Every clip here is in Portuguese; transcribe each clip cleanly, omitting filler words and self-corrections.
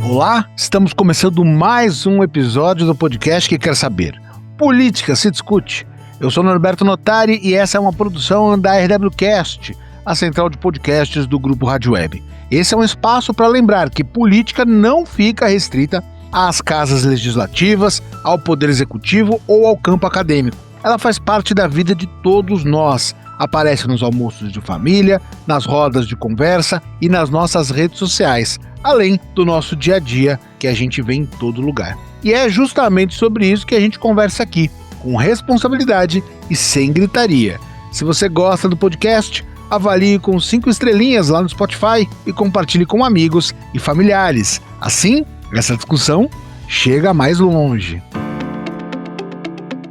Olá, estamos começando mais um episódio do podcast que quer saber. Política se discute. Eu sou Norberto Notari e essa é uma produção da RWCast, a central de podcasts do Grupo Rádio Web. Esse é um espaço para lembrar que política não fica restrita às casas legislativas, ao poder executivo ou ao campo acadêmico. Ela faz parte da vida de todos nós. Aparece nos almoços de família, nas rodas de conversa e nas nossas redes sociais, além do nosso dia a dia que a gente vê em todo lugar. E é justamente sobre isso que a gente conversa aqui, com responsabilidade e sem gritaria. Se você gosta do podcast, avalie com 5 estrelinhas lá no Spotify e compartilhe com amigos e familiares. Assim, essa discussão chega mais longe.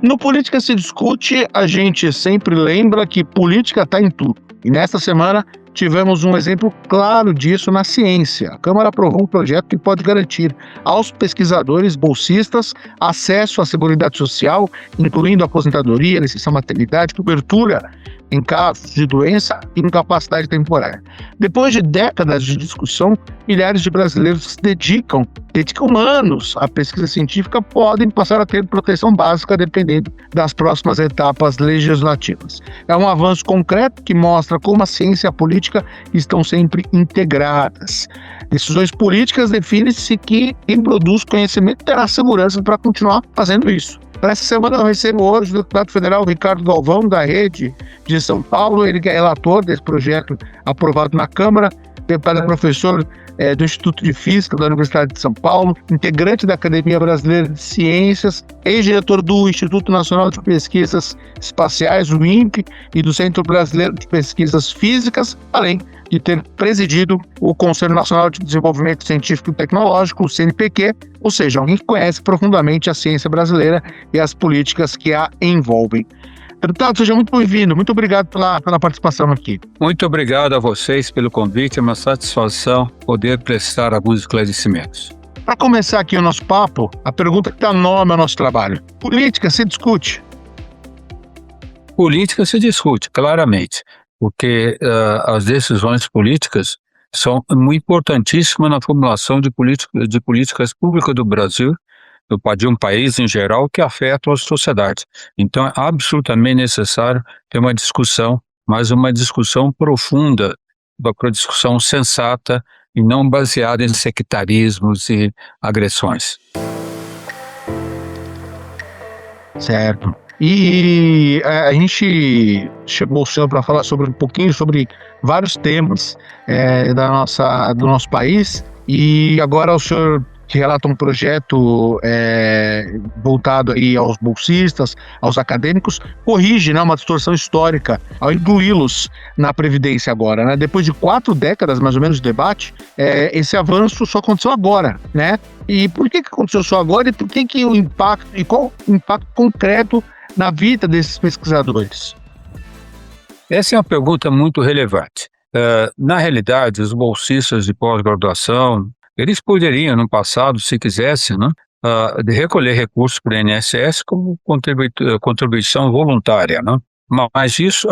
No Política se Discute, a gente sempre lembra que política está em tudo. E nesta semana tivemos um exemplo claro disso na ciência. A Câmara aprovou um projeto que pode garantir aos pesquisadores bolsistas acesso à Seguridade Social, incluindo aposentadoria, licença maternidade, cobertura em casos de doença e incapacidade temporária. Depois de décadas de discussão, milhares de brasileiros se dedicam anos à pesquisa científica, podem passar a ter proteção básica dependendo das próximas etapas legislativas. É um avanço concreto que mostra como a ciência e a política estão sempre integradas. Decisões políticas definem-se que quem produz conhecimento terá segurança para continuar fazendo isso. Para essa semana eu recebo hoje o deputado federal Ricardo Galvão, da Rede de São Paulo, ele que é relator desse projeto aprovado na Câmara, deputado professor do Instituto de Física da Universidade de São Paulo, integrante da Academia Brasileira de Ciências, ex-diretor do Instituto Nacional de Pesquisas Espaciais, o INPE, e do Centro Brasileiro de Pesquisas Físicas, além de ter presidido o Conselho Nacional de Desenvolvimento Científico e Tecnológico, o CNPq, ou seja, alguém que conhece profundamente a ciência brasileira e as políticas que a envolvem. Deputado, seja muito bem-vindo. Muito obrigado pela participação aqui. Muito obrigado a vocês pelo convite. É uma satisfação poder prestar alguns esclarecimentos. Para começar aqui o nosso papo, a pergunta que dá nome ao nosso trabalho. Política se discute? Política se discute, claramente, porque as decisões políticas são muito importantíssimas na formulação de políticas públicas do Brasil, de um país em geral, que afetam a sociedade. Então é absolutamente necessário ter uma discussão, mas uma discussão profunda, uma discussão sensata e não baseada em sectarismos e agressões. Certo. E a gente chamou o senhor para falar um pouquinho sobre vários temas do nosso país, e agora o senhor que relata um projeto voltado aí aos bolsistas, aos acadêmicos, corrige uma distorção histórica ao incluí-los na Previdência agora, né? Depois de 4 décadas, mais ou menos, de debate, esse avanço só aconteceu agora, né? E por que aconteceu só agora e por que qual o impacto concreto na vida desses pesquisadores? Essa é uma pergunta muito relevante. Na realidade, os bolsistas de pós-graduação, eles poderiam, no passado, se quisessem, né, recolher recursos para o INSS como contribuição voluntária, né? Mas isso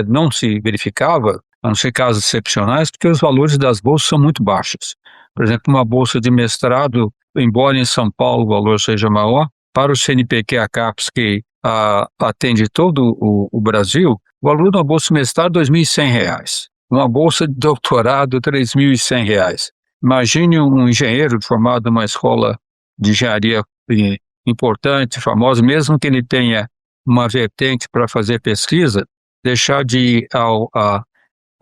não se verificava, a não ser casos excepcionais, porque os valores das bolsas são muito baixos. Por exemplo, uma bolsa de mestrado, embora em São Paulo o valor seja maior, para o CNPq ACAPES, que atende todo o Brasil, o valor de uma bolsa de mestrado é R$ 2.100. Uma bolsa de doutorado, R$ 3.100. Imagine um engenheiro formado numa escola de engenharia importante, famosa, mesmo que ele tenha uma vertente para fazer pesquisa, deixar de ir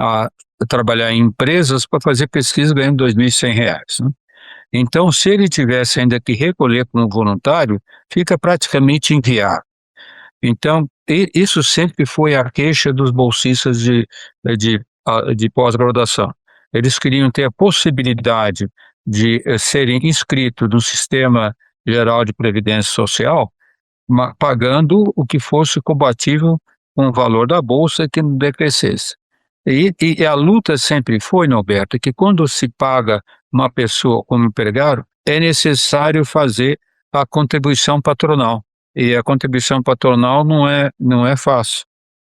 a trabalhar em empresas para fazer pesquisa ganhando R$ 2.100. Né? Então, se ele tivesse ainda que recolher como voluntário, fica praticamente inviável. Então, isso sempre foi a queixa dos bolsistas de pós-graduação. Eles queriam ter a possibilidade de serem inscritos no Sistema Geral de Previdência Social, pagando o que fosse compatível com o valor da bolsa que não decrescesse. E a luta sempre foi, Norberto, que quando se paga uma pessoa como empregado, é necessário fazer a contribuição patronal. E a contribuição patronal não é fácil.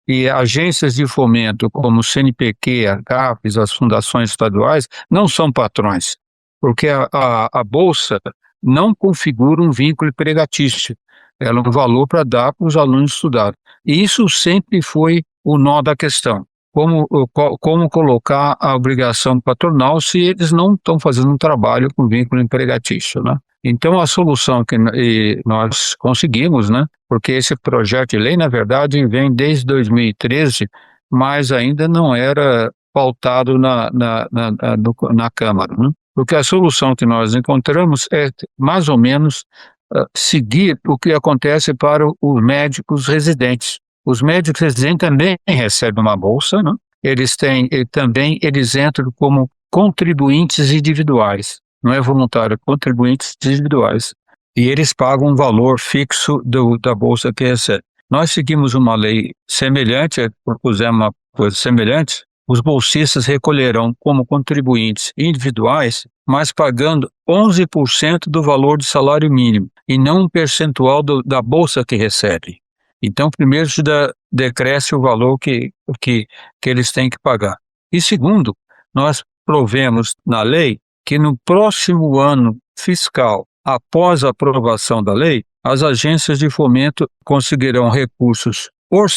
E agências de fomento como o CNPq, a CAPES, as fundações estaduais, não são patrões. porque a bolsa não configura um vínculo empregatício, ela é um valor para dar para os alunos estudar. E isso sempre foi o nó da questão. Como colocar a obrigação patronal se eles não estão fazendo um trabalho com vínculo empregatício, né? Então, a solução que nós conseguimos, né? Porque esse projeto de lei, na verdade, vem desde 2013, mas ainda não era pautado na Câmara, né? Porque a solução que nós encontramos é, mais ou menos, seguir o que acontece para os médicos residentes. Os médicos residentes também recebem uma bolsa, né? Eles entram como contribuintes individuais, não é voluntário, contribuintes individuais. E eles pagam um valor fixo da bolsa que recebem. Nós seguimos uma lei semelhante, propusemos uma coisa semelhante. Os bolsistas recolherão como contribuintes individuais, mas pagando 11% do valor do salário mínimo, e não um percentual da bolsa que recebem. Então, primeiro, se decresce o valor que eles têm que pagar. E segundo, nós provemos na lei que no próximo ano fiscal, após a aprovação da lei, as agências de fomento conseguirão recursos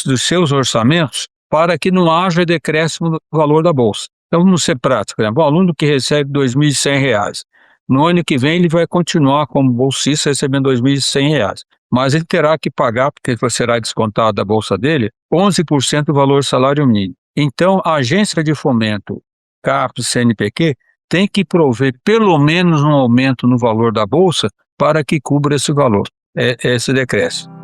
dos seus orçamentos para que não haja decréscimo do valor da bolsa. Então, vamos ser práticos. Por exemplo, o aluno que recebe R$ 2.100, no ano que vem ele vai continuar como bolsista recebendo R$ 2.100, mas ele terá que pagar, porque será descontado da bolsa dele, 11% do valor do salário mínimo. Então, a agência de fomento, CAPES, CNPq, tem que prover pelo menos um aumento no valor da bolsa para que cubra esse valor, esse decréscimo.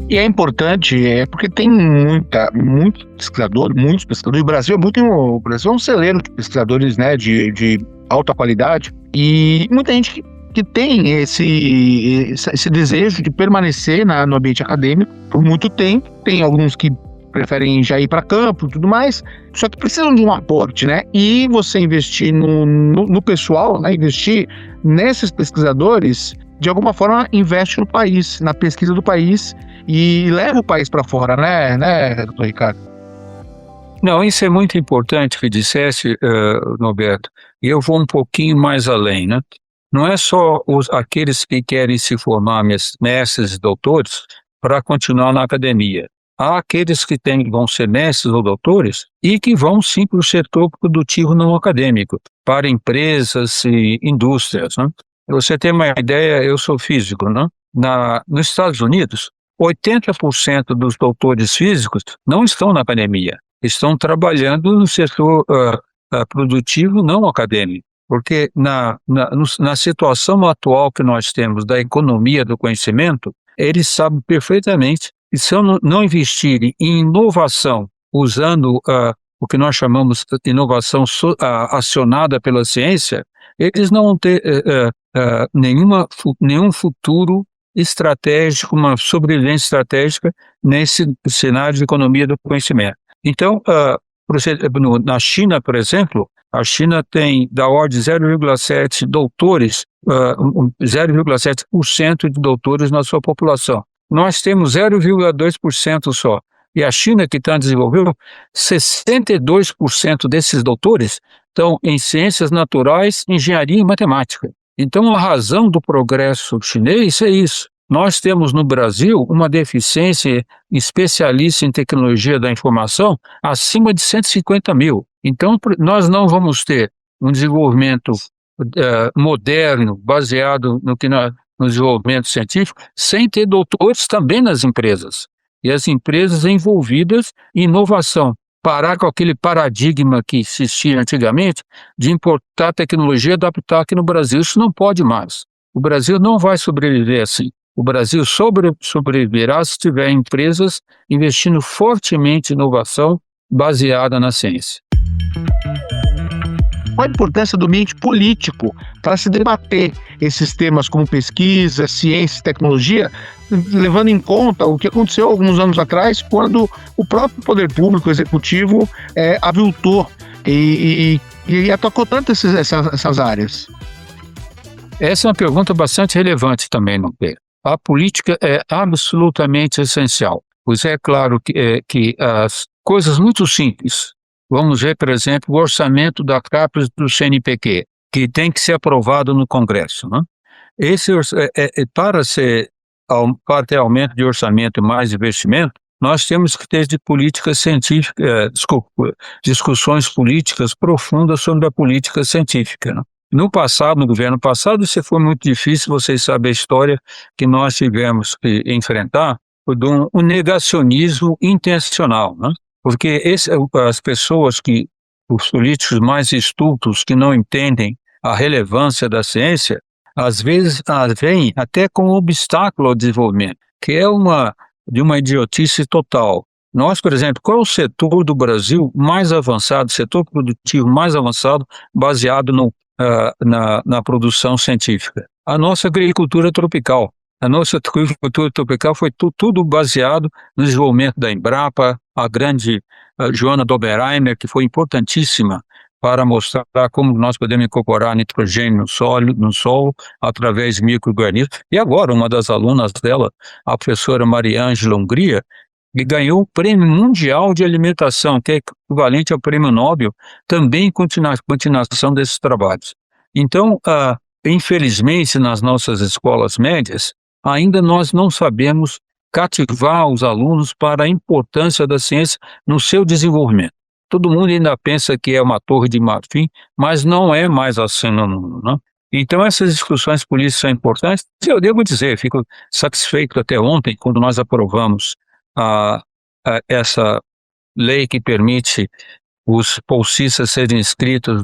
E é importante, porque tem muitos pesquisadores, o Brasil é um celeiro de pesquisadores, né, de alta qualidade, e muita gente que tem esse desejo de permanecer no ambiente acadêmico por muito tempo. Tem alguns que preferem já ir para campo e tudo mais, só que precisam de um aporte, né? E você investir no pessoal, né, investir nesses pesquisadores, de alguma forma investe no país, na pesquisa do país, e leva o país para fora, né, doutor Ricardo? Não, isso é muito importante que dissesse, Norberto, e eu vou um pouquinho mais além, né? Não é só aqueles que querem se formar mestres e doutores para continuar na academia. Há aqueles que vão ser mestres ou doutores e que vão sim para o setor produtivo não acadêmico, para empresas e indústrias, né? Pra você ter uma ideia, eu sou físico, né? Nos Estados Unidos, 80% dos doutores físicos não estão na academia, estão trabalhando no setor produtivo não acadêmico, porque na situação atual que nós temos da economia do conhecimento, eles sabem perfeitamente que se não investirem em inovação, usando o que nós chamamos de inovação acionada pela ciência, eles não vão ter nenhum futuro estratégico, uma sobrevivência estratégica nesse cenário de economia do conhecimento. Então, na China, por exemplo, a China tem da ordem de 0,7 doutores, 0,7% de doutores na sua população. Nós temos 0,2% só. E a China, que desenvolveu, 62% desses doutores estão em ciências naturais, engenharia e matemática. Então, a razão do progresso chinês é isso. Nós temos no Brasil uma deficiência especialista em tecnologia da informação acima de 150 mil. Então, nós não vamos ter um desenvolvimento moderno, baseado no desenvolvimento científico, sem ter doutores também nas empresas. E as empresas envolvidas em inovação. Parar com aquele paradigma que existia antigamente de importar tecnologia e adaptar aqui no Brasil. Isso não pode mais. O Brasil não vai sobreviver assim. O Brasil sobreviverá se tiver empresas investindo fortemente em inovação baseada na ciência. Qual a importância do ambiente político para se debater esses temas como pesquisa, ciência e tecnologia, levando em conta o que aconteceu alguns anos atrás, quando o próprio poder público, executivo, aviltou e atacou tanto essas áreas? Essa é uma pergunta bastante relevante também, não é? A política é absolutamente essencial, pois é claro que as coisas muito simples, Vamos ver, por exemplo, o orçamento da CAPES do CNPq, que tem que ser aprovado no Congresso, né? Para ter aumento de orçamento e mais investimento, nós temos que ter políticas científicas, discussões políticas profundas sobre a política científica, né? No passado, no governo passado, isso foi muito difícil, vocês sabem a história que nós tivemos que enfrentar, foi de um negacionismo intencional, né? Porque as pessoas os políticos mais estultos que não entendem a relevância da ciência, às vezes veem até como obstáculo ao desenvolvimento, que é de uma idiotice total. Nós, por exemplo, qual é o setor do Brasil mais avançado, setor produtivo mais avançado, baseado na produção científica? A nossa agricultura tropical. A nossa agricultura tropical foi tudo baseado no desenvolvimento da Embrapa, a grande Joana Doberheimer, que foi importantíssima para mostrar como nós podemos incorporar nitrogênio no solo através de micro-organismos. E agora, uma das alunas dela, a professora Mariângela Hungria, que ganhou o Prêmio Mundial de Alimentação, que é equivalente ao Prêmio Nobel, também em continuação desses trabalhos. Então, infelizmente, nas nossas escolas médias, ainda nós não sabemos cativar os alunos para a importância da ciência no seu desenvolvimento. Todo mundo ainda pensa que é uma torre de marfim, mas não é mais assim no mundo, né? Então, essas discussões políticas são importantes. Eu devo dizer, fico satisfeito até ontem, quando nós aprovamos essa lei que permite os bolsistas serem inscritos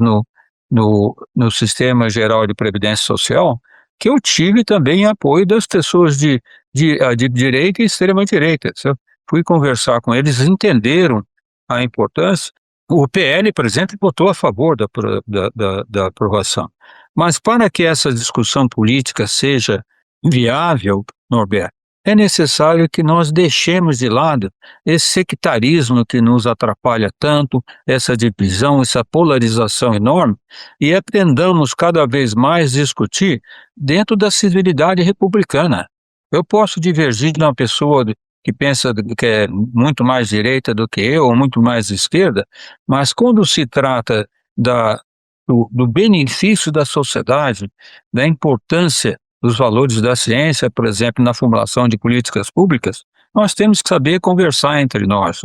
no Sistema Geral de Previdência Social, que eu tive também apoio das pessoas de direita e extrema-direita. Eu fui conversar com eles, entenderam a importância. O PL, por exemplo, votou a favor da aprovação. Mas para que essa discussão política seja viável, Norberto, é necessário que nós deixemos de lado esse sectarismo que nos atrapalha tanto, essa divisão, essa polarização enorme, e aprendamos cada vez mais a discutir dentro da civilidade republicana. Eu posso divergir de uma pessoa que pensa que é muito mais direita do que eu, ou muito mais esquerda, mas quando se trata do benefício da sociedade, da importância dos valores da ciência, por exemplo, na formulação de políticas públicas, nós temos que saber conversar entre nós,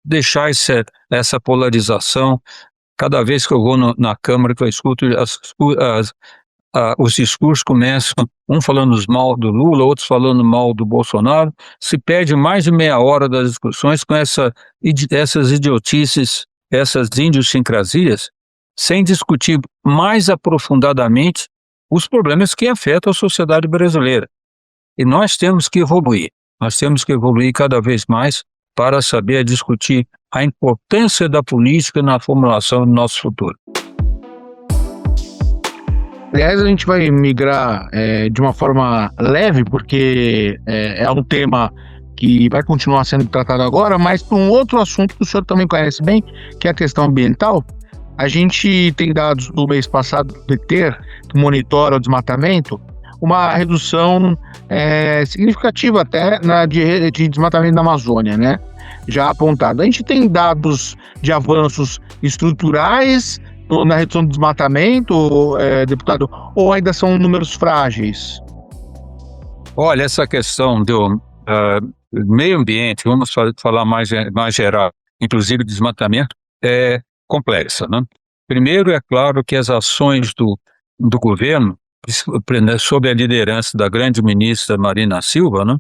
deixar essa polarização. Cada vez que eu vou na Câmara, que eu escuto os discursos começam, um falando mal do Lula, outros falando mal do Bolsonaro, se perde mais de meia hora das discussões com essas idiotices, essas idiosincrasias, sem discutir mais aprofundadamente os problemas que afetam a sociedade brasileira. E nós temos que evoluir cada vez mais para saber discutir a importância da política na formulação do nosso futuro. Aliás, a gente vai migrar de uma forma leve, porque é um tema que vai continuar sendo tratado agora, mas para um outro assunto que o senhor também conhece bem, que é a questão ambiental. A gente tem dados do mês passado do IPTER, que monitora o desmatamento, uma redução significativa até de desmatamento da Amazônia, né? Já apontado. A gente tem dados de avanços estruturais na redução do desmatamento, deputado, ou ainda são números frágeis? Olha, essa questão do meio ambiente, vamos falar mais geral, inclusive desmatamento, é complexa, né? Primeiro, é claro que as ações do governo, sob a liderança da grande ministra Marina Silva, né,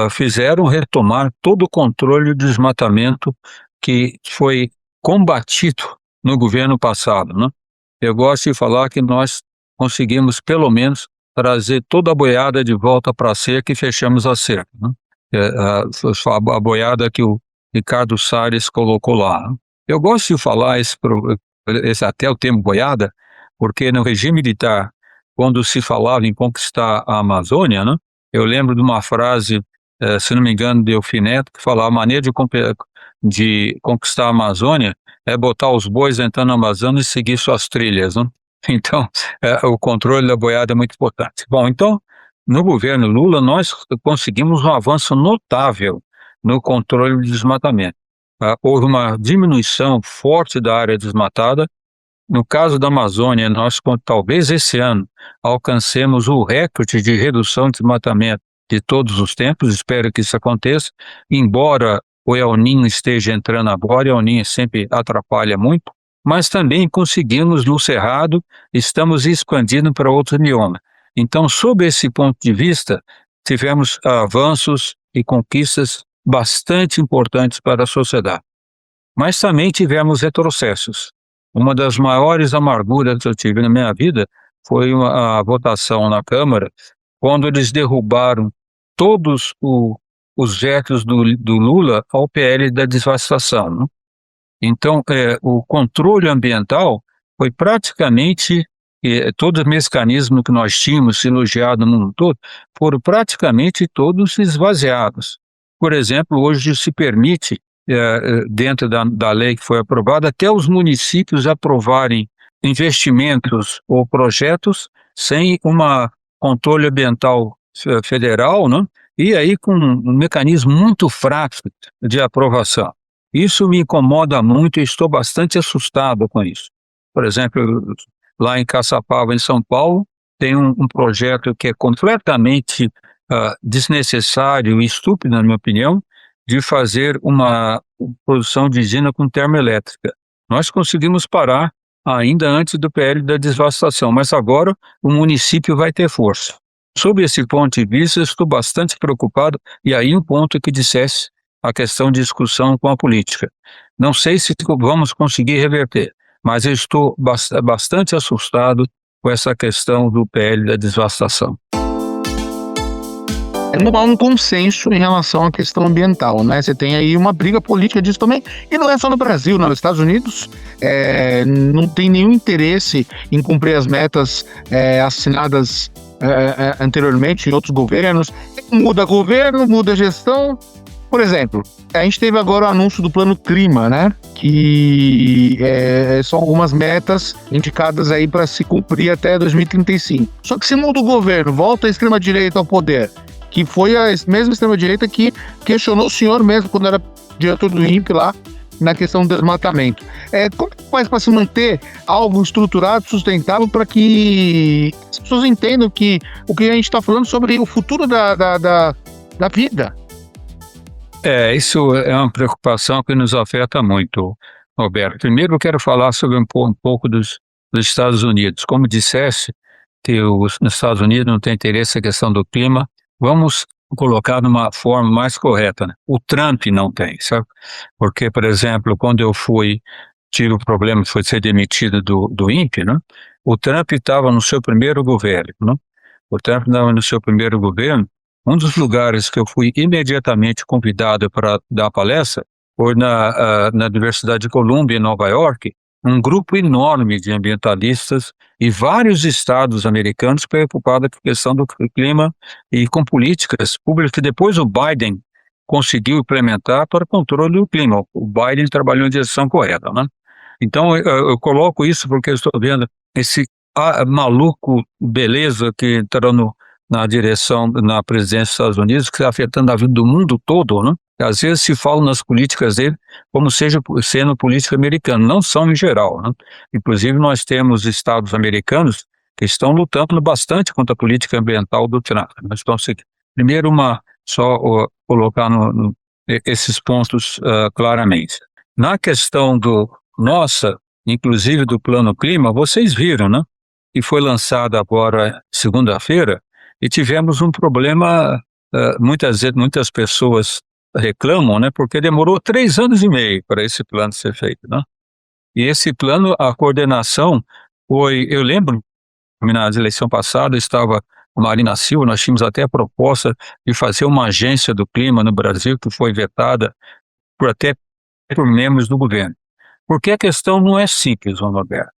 fizeram retomar todo o controle do desmatamento que foi combatido no governo passado, né? Eu gosto de falar que nós conseguimos, pelo menos, trazer toda a boiada de volta para a cerca e fechamos a cerca, né? A boiada que o Ricardo Salles colocou lá, né? Eu gosto de falar até o termo boiada, porque no regime militar, quando se falava em conquistar a Amazônia, né, eu lembro de uma frase, se não me engano, de Delfim Neto, que falava: a maneira de conquistar a Amazônia é botar os bois entrando na Amazônia e seguir suas trilhas, né? Então, o controle da boiada é muito importante. Bom, então, no governo Lula, nós conseguimos um avanço notável no controle do desmatamento. houve uma diminuição forte da área desmatada. No caso da Amazônia, nós talvez esse ano alcancemos o recorde de redução de desmatamento de todos os tempos, espero que isso aconteça, embora o El Niño esteja entrando agora, e o El Niño sempre atrapalha muito, mas também conseguimos no Cerrado, estamos expandindo para outros biomas. Então, sob esse ponto de vista, tivemos avanços e conquistas bastante importantes para a sociedade. Mas também tivemos retrocessos. Uma das maiores amarguras que eu tive na minha vida foi a votação na Câmara, quando eles derrubaram todos os vetos do Lula ao PL da devastação, né? Então, o controle ambiental foi praticamente, todos os mecanismos que nós tínhamos elogiado no mundo todo, foram praticamente todos esvaziados. Por exemplo, hoje se permite, dentro da lei que foi aprovada, até os municípios aprovarem investimentos ou projetos sem uma controle ambiental federal, né? E aí com um mecanismo muito fraco de aprovação. Isso me incomoda muito e estou bastante assustado com isso. Por exemplo, lá em Caçapava, em São Paulo, tem um projeto que é completamente desnecessário e estúpido, na minha opinião, de fazer uma produção de usina com termoelétrica. Nós conseguimos parar ainda antes do PL da devastação, mas agora o município vai ter força. Sob esse ponto de vista, estou bastante preocupado, e aí um ponto que dissesse a questão de discussão com a política. Não sei se vamos conseguir reverter, mas eu estou bastante assustado com essa questão do PL da devastação. Não há um consenso em relação à questão ambiental, né? Você tem aí uma briga política disso também, e não é só no Brasil, nos Estados Unidos não tem nenhum interesse em cumprir as metas assinadas anteriormente em outros governos. Muda governo, muda gestão. Por exemplo, a gente teve agora o anúncio do Plano Clima, né? Que são algumas metas indicadas aí para se cumprir até 2035. Só que se muda o governo, volta a extrema-direita ao poder, que foi a mesma extrema-direita que questionou o senhor mesmo quando era diretor do INPE lá, na questão do desmatamento. Como faz para se manter algo estruturado, sustentável, para que as pessoas entendam que o que a gente está falando sobre o futuro da vida? Isso é uma preocupação que nos afeta muito, Roberto. Primeiro eu quero falar sobre um pouco dos Estados Unidos. Como dissesse, que nos Estados Unidos não tem interesse na questão do clima, vamos colocar de uma forma mais correta, né? O Trump não tem, sabe? Porque, por exemplo, quando eu tive o problema de ser demitido do INPE, né? O Trump estava no seu primeiro governo, né? O Trump estava no seu primeiro governo. Um dos lugares que eu fui imediatamente convidado para dar palestra foi na Universidade de Columbia, em Nova York, um grupo enorme de ambientalistas e vários estados americanos preocupados com a questão do clima e com políticas públicas que depois o Biden conseguiu implementar para o controle do clima. O Biden trabalhou em direção correta, né? Então, eu coloco isso porque eu estou vendo esse maluco beleza que entrou na direção, na presidência dos Estados Unidos, que está afetando a vida do mundo todo, né? Às vezes se fala nas políticas dele como sendo política americana, não são em geral, né? Inclusive nós temos estados americanos que estão lutando bastante contra a política ambiental do Trump. Mas então, primeiro colocar esses pontos claramente. Na questão inclusive do Plano Clima, vocês viram, né? Que foi lançado agora segunda-feira, e tivemos um problema, muitas pessoas reclamam, né, porque demorou 3 anos e meio para esse plano ser feito, né? E esse plano, a coordenação eu lembro, na eleição passada, estava a Marina Silva, nós tínhamos até a proposta de fazer uma agência do clima no Brasil, que foi vetada por membros do governo. Porque a questão não é simples, João Roberto.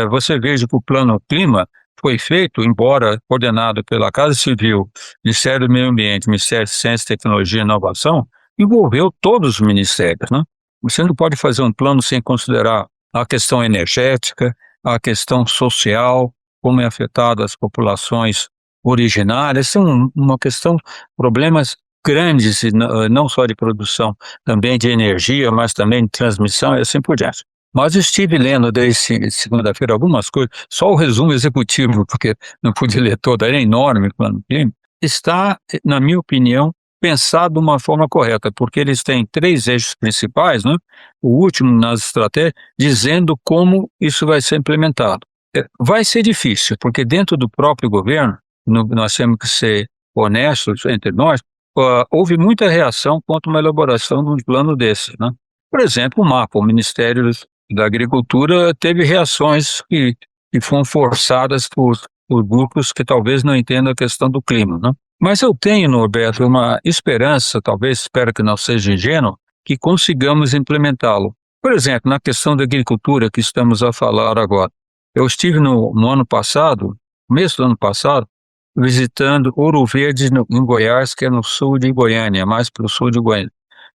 Você veja que o Plano Clima foi feito, embora coordenado pela Casa Civil, Ministério do Meio Ambiente, Ministério de Ciência, Tecnologia e Inovação, envolveu todos os ministérios, né? Você não pode fazer um plano sem considerar a questão energética, a questão social, como é afetada as populações originárias. São uma questão, problemas grandes, não só de produção, também de energia, mas também de transmissão e assim por diante. Mas estive lendo desde segunda-feira algumas coisas, só o resumo executivo, porque não pude ler todo, era enorme o plano clima, está, na minha opinião, pensado de uma forma correta, porque eles têm 3 eixos principais, né? O último nas estratégias, dizendo como isso vai ser implementado. Vai ser difícil, porque dentro do próprio governo, nós temos que ser honestos entre nós, houve muita reação contra uma elaboração de um plano desse, né? Por exemplo, o MAPA, o Ministério da Agricultura, teve reações que foram forçadas por grupos que talvez não entendam a questão do clima, né? Mas eu tenho, Norberto, uma esperança, talvez, espero que não seja ingênuo, que consigamos implementá-lo. Por exemplo, na questão da agricultura que estamos a falar agora. Eu estive no ano passado, começo do ano passado, visitando Ouro Verde, em Goiás, que é no sul de Goiânia, mais para o sul de Goiânia.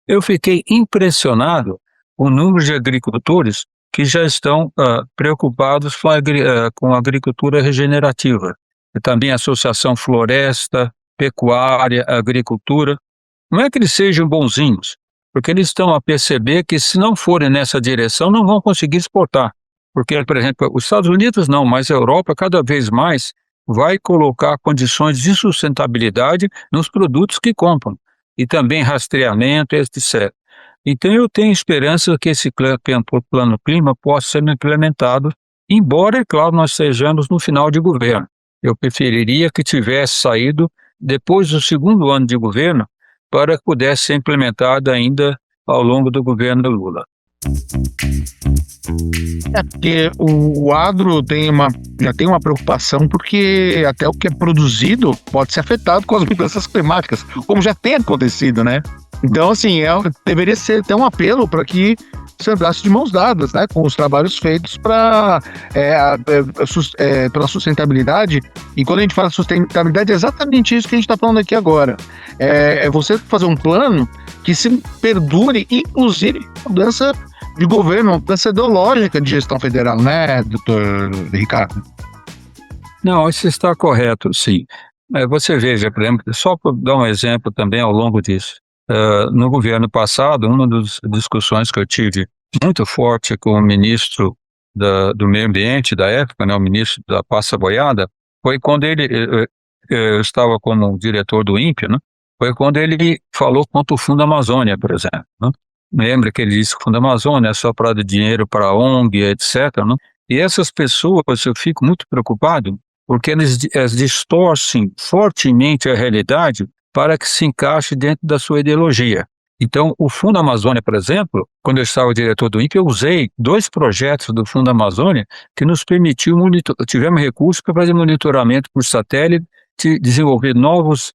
Eu fiquei impressionado com o número de agricultores que já estão preocupados com a agricultura regenerativa. E também a Associação Floresta, Pecuária, Agricultura. Não é que eles sejam bonzinhos, porque eles estão a perceber que se não forem nessa direção, não vão conseguir exportar. Porque, por exemplo, os Estados Unidos não, mas a Europa cada vez mais vai colocar condições de sustentabilidade nos produtos que compram, e também rastreamento, etc. Então eu tenho esperança que esse plano clima possa ser implementado, embora, é claro, nós estejamos no final de governo. Eu preferiria que tivesse saído depois do segundo ano de governo, para que pudesse ser implementado ainda ao longo do governo Lula. Porque o agro já tem uma preocupação, porque até o que é produzido pode ser afetado com as mudanças climáticas, como já tem acontecido, né? Então, assim, deveria ser até um apelo para que se andasse de mãos dadas, né, com os trabalhos feitos pela sustentabilidade. E quando a gente fala sustentabilidade, é exatamente isso que a gente está falando aqui agora. É você fazer um plano que se perdure, inclusive, mudança de governo, mudança ideológica de gestão federal, né, doutor Ricardo? Não, isso está correto, sim. Você veja, por exemplo, só para dar um exemplo também ao longo disso. No governo passado, uma das discussões que eu tive muito forte com o ministro do Meio Ambiente da época, né, o ministro da Pasta Boiada, foi quando eu estava como diretor do INPE, né, foi quando ele falou contra o Fundo Amazônia, por exemplo. Né? Lembra que ele disse que o Fundo Amazônia é só para dar dinheiro para a ONG, etc. Né? E essas pessoas, eu fico muito preocupado, porque eles distorcem fortemente a realidade para que se encaixe dentro da sua ideologia. Então, o Fundo Amazônia, por exemplo, quando eu estava diretor do INPE, eu usei 2 projetos do Fundo Amazônia que nos permitiu tivemos recursos para fazer monitoramento por satélite, desenvolver novos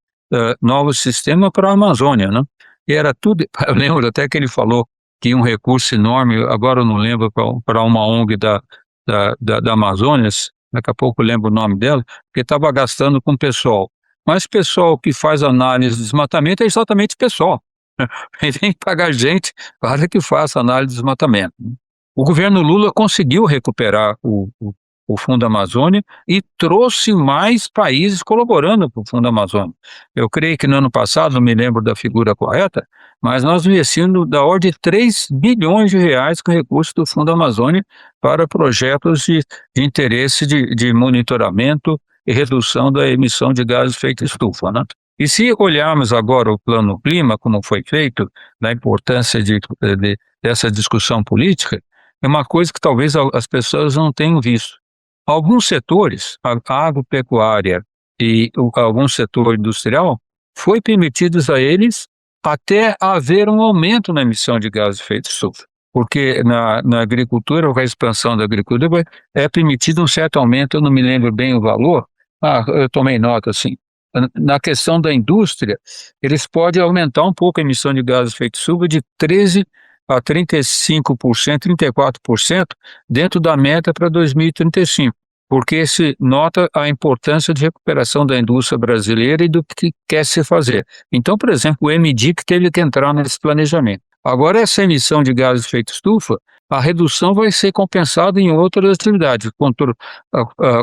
sistemas para a Amazônia, né? E era tudo, eu lembro até que ele falou que um recurso enorme, agora eu não lembro, para uma ONG da Amazônia, daqui a pouco eu lembro o nome dela, porque estava gastando com o pessoal. Mas o pessoal que faz análise de desmatamento é exatamente pessoal. Ele tem que pagar gente para que faça análise de desmatamento. O governo Lula conseguiu recuperar o Fundo Amazônia e trouxe mais países colaborando para o Fundo Amazônia. Eu creio que no ano passado, não me lembro da figura correta, mas nós investimos da ordem de 3 bilhões de reais com recursos do Fundo Amazônia para projetos de interesse de monitoramento e redução da emissão de gases de efeito estufa, né? E se olharmos agora o plano clima, como foi feito, da importância dessa discussão política, é uma coisa que talvez as pessoas não tenham visto. Alguns setores, a agropecuária e algum setor industrial, foi permitidos a eles até haver um aumento na emissão de gases de efeito estufa. Porque na agricultura, com a expansão da agricultura, é permitido um certo aumento, eu não me lembro bem o valor, eu tomei nota assim. Na questão da indústria, eles podem aumentar um pouco a emissão de gases de efeito estufa de 13% a 35%, 34% dentro da meta para 2035, porque se nota a importância de recuperação da indústria brasileira e do que quer se fazer. Então, por exemplo, o MDIC teve que entrar nesse planejamento. Agora, essa emissão de gases de efeito estufa, a redução vai ser compensada em outras atividades,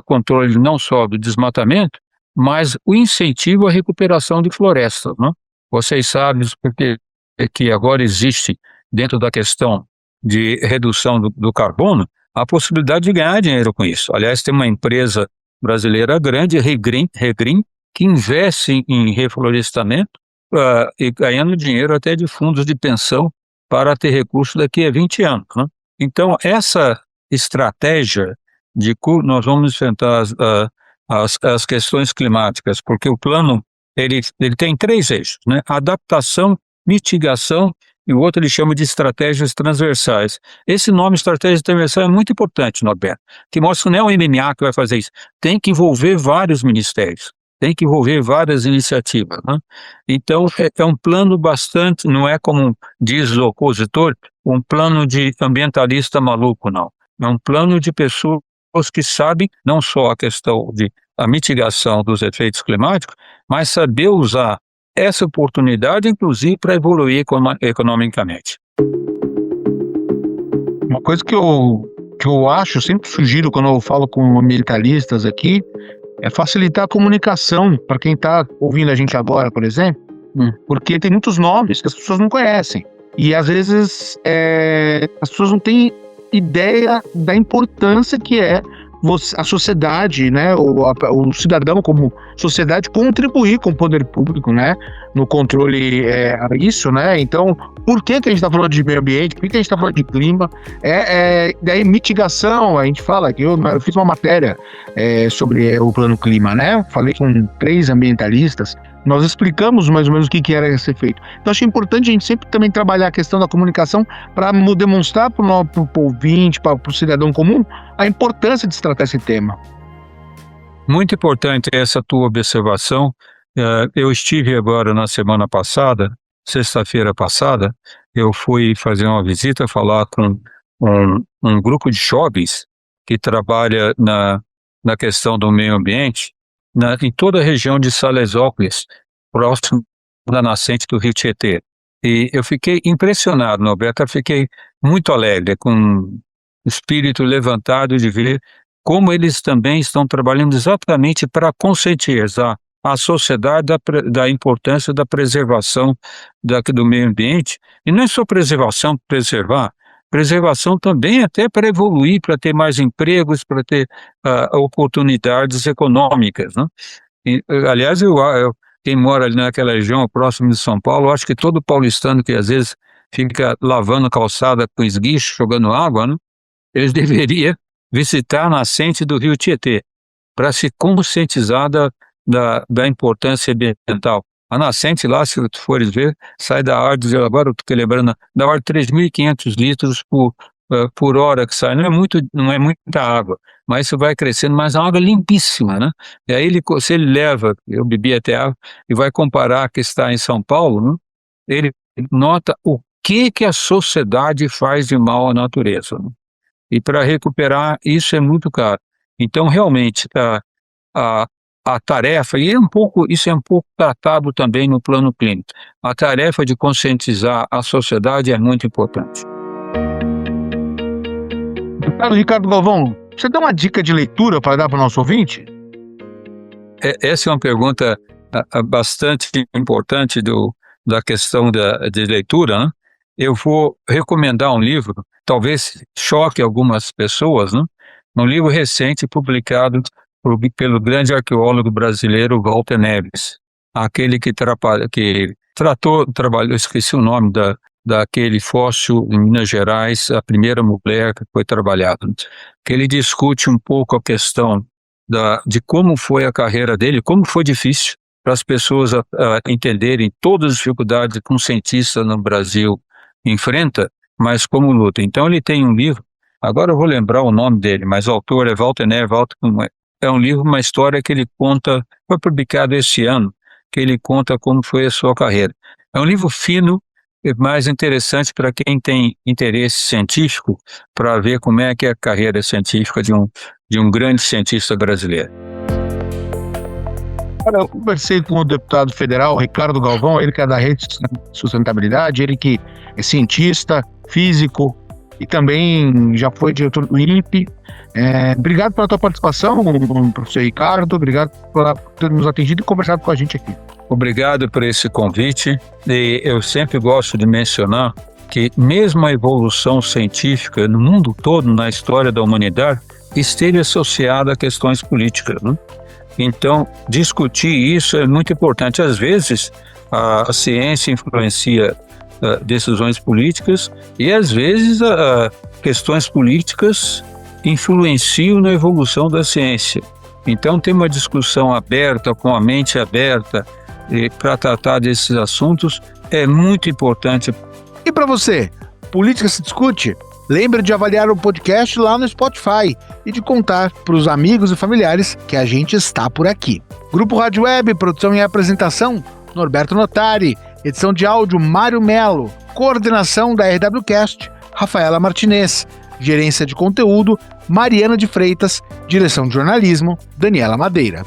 controle não só do desmatamento, mas o incentivo à recuperação de florestas, né? Vocês sabem porque que agora existe, dentro da questão de redução do carbono, a possibilidade de ganhar dinheiro com isso. Aliás, tem uma empresa brasileira grande, Regreen, que investe em reflorestamento e ganhando dinheiro até de fundos de pensão para ter recurso daqui a 20 anos, né? Então, essa estratégia de nós vamos enfrentar as questões climáticas, porque o plano ele tem 3 eixos, né? Adaptação, mitigação e o outro ele chama de estratégias transversais. Esse nome estratégia transversal é muito importante, Norberto, que mostra que não é o MMA que vai fazer isso, tem que envolver vários ministérios, tem que envolver várias iniciativas, né? Então, é um plano bastante, não é como diz o opositor, um plano de ambientalista maluco, não. É um plano de pessoas que sabem não só a questão de a mitigação dos efeitos climáticos, mas saber usar essa oportunidade, inclusive, para evoluir economicamente. Uma coisa que eu acho, sempre sugiro quando eu falo com ambientalistas aqui, é facilitar a comunicação para quem está ouvindo a gente agora, por exemplo, porque tem muitos nomes que as pessoas não conhecem. E às vezes as pessoas não têm ideia da importância que é a sociedade, né, o cidadão como sociedade contribuir com o poder público, né, no controle a isso, né? Então, por que a gente está falando de meio ambiente? Por que a gente está falando de clima? Daí mitigação, a gente fala que eu fiz uma matéria sobre o plano clima, né? Falei com 3 ambientalistas. Nós explicamos mais ou menos o que era ser feito. Então, acho importante a gente sempre também trabalhar a questão da comunicação para demonstrar para o ouvinte, para o cidadão comum, a importância de se tratar esse tema. Muito importante essa tua observação. Eu estive agora na semana passada, sexta-feira passada, eu fui fazer uma visita, falar com um grupo de jovens que trabalha na questão do meio ambiente, em toda a região de Salesópolis, próximo da nascente do Rio Tietê. E eu fiquei impressionado, Norberto, eu fiquei muito alegre, com o espírito levantado de ver como eles também estão trabalhando exatamente para conscientizar a sociedade da importância da preservação do meio ambiente. E não é só preservação também até para evoluir, para ter mais empregos, para ter oportunidades econômicas, né? Aliás, quem mora ali naquela região, próximo de São Paulo, acho que todo paulistano que às vezes fica lavando calçada com esguicho, jogando água, né? Eles deveriam visitar a nascente do Rio Tietê, para se conscientizar da importância ambiental. A nascente lá, se tu fores ver, sai da ordem, agora eu estou lembrando, da ordem de 3.500 litros por hora que sai. Não é muita água, mas isso vai crescendo, mas é uma água limpíssima, né? E aí se ele leva, eu bebi até água, e vai comparar que está em São Paulo, né? Ele nota o que a sociedade faz de mal à natureza, né? E para recuperar isso é muito caro. Então, realmente, a tarefa, e isso é um pouco tratado também no plano clínico, a tarefa de conscientizar a sociedade é muito importante. Deputado Ricardo Galvão, você dá uma dica de leitura para dar para o nosso ouvinte? Essa é uma pergunta bastante importante da questão de leitura, né? Eu vou recomendar um livro, talvez choque algumas pessoas, né? Um livro recente publicado pelo grande arqueólogo brasileiro Walter Neves, aquele que trabalhou, esqueci o nome daquele fóssil em Minas Gerais, a primeira mulher que foi trabalhada, que ele discute um pouco a questão de como foi a carreira dele, como foi difícil para as pessoas entenderem todas as dificuldades que um cientista no Brasil enfrenta, mas como luta. Então ele tem um livro, agora eu vou lembrar o nome dele, mas o autor é Walter Neves. É um livro, uma história que ele conta, foi publicado esse ano, que ele conta como foi a sua carreira. É um livro fino, mais interessante para quem tem interesse científico, para ver como é que é a carreira científica de um grande cientista brasileiro. Eu conversei com o deputado federal Ricardo Galvão, ele que é da Rede de Sustentabilidade, ele que é cientista, físico, e também já foi diretor do INPE. Obrigado pela tua participação, professor Ricardo. Obrigado por ter nos atendido e conversado com a gente aqui. Obrigado por esse convite. E eu sempre gosto de mencionar que mesmo a evolução científica no mundo todo, na história da humanidade, esteve associada a questões políticas, né? Então, discutir isso é muito importante. Às vezes, a ciência influencia decisões políticas e, às vezes, questões políticas influenciam na evolução da ciência. Então, ter uma discussão aberta, com a mente aberta, para tratar desses assuntos é muito importante. E para você, política se discute? Lembre de avaliar o podcast lá no Spotify e de contar para os amigos e familiares que a gente está por aqui. Grupo Rádio Web, produção e apresentação, Norberto Notari. Edição de áudio, Mário Melo. Coordenação da RWCast, Rafaela Martinez. Gerência de conteúdo, Mariana de Freitas. Direção de jornalismo, Daniela Madeira.